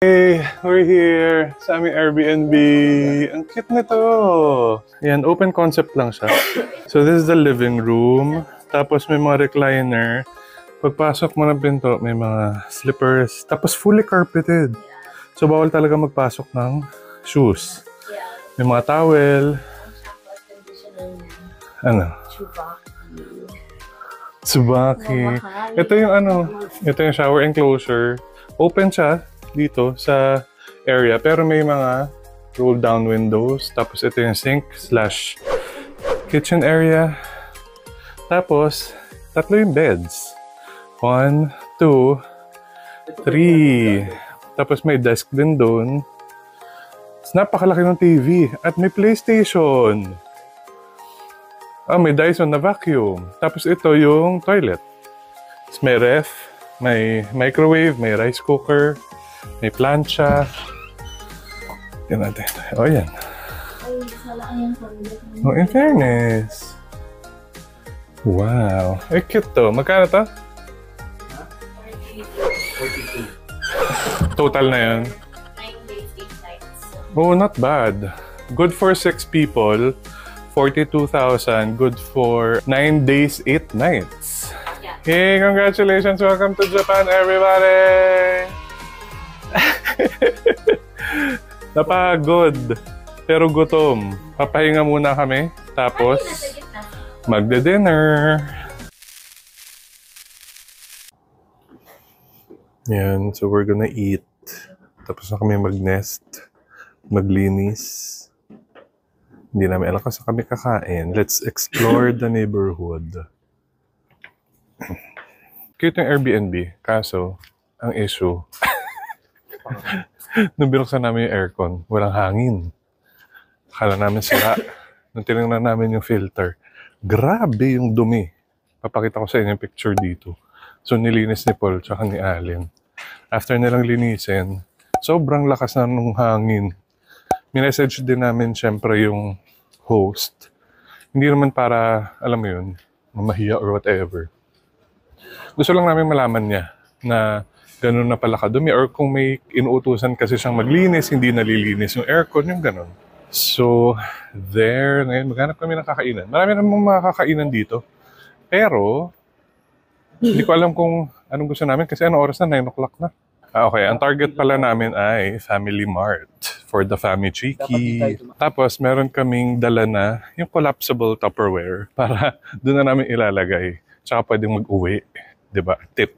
Hey, we're here sa aming Airbnb. Ang cute nito. Yan, open concept lang siya. So this is the living room. Tapos may mga recliner. Pagpasok mo ng pinto, may mga slippers. Tapos fully carpeted. So bawal talaga magpasok ng shoes. May mga towel. Ano? Tsubaki. Ito yung ito yung shower enclosure. Open siya dito sa area, pero may mga roll down windows. Tapos ito yung sink / kitchen area. Tapos tatlo yung beds. 1, 2, 3. Tapos may desk din doon. Napakalaki ng TV at may PlayStation. May Dyson na vacuum. Tapos ito yung toilet. Tapos may ref, may microwave, may rice cooker, may plancha. Yan natin. Yan. In fairness. Wow. Cute to. Magkano to? 42. Total na yun. 9 days, 8 nights. Not bad. Good for 6 people. 42,000. Good for 9 days, 8 nights. Yeah. Hey, congratulations. Welcome to Japan, everybody! Napagod. Pero gutom. Papahinga muna kami. Tapos, magde-dinner. Yan. So, we're gonna eat. Tapos na kami mag-nest. Maglinis. Hindi namin alam kung saan kami kakain. Let's explore the neighborhood. Cute yung Airbnb. Kaso, ang issue, nung binuksan namin yung aircon, walang hangin. Akala namin sira. Nung tinignan namin yung filter, grabe yung dumi. Papakita ko sa inyo yung picture dito. So, nilinis ni Paul tsaka ni Allen. After nilang linisin, sobrang lakas na nung hangin. Minessage din namin syempre yung host. Hindi naman para, alam mo yun, mamahiya or whatever. Gusto lang namin malaman niya na ganun na pala kadumi, or kung may inuutusan kasi siyang maglinis, hindi nalilinis yung aircon, yung ganun. So, there, ngayon maghanap kami ng kakainan. Marami namang mga kakainan dito. Pero, hindi ko alam kung anong gusto namin kasi anong oras na, 9 o'clock na. Okay, ang target pala namin ay Family Mart for the family cheeky. Tapos, meron kaming dala na yung collapsible Tupperware para doon na namin ilalagay. Tsaka pwedeng mag-uwi. Diba? Tip.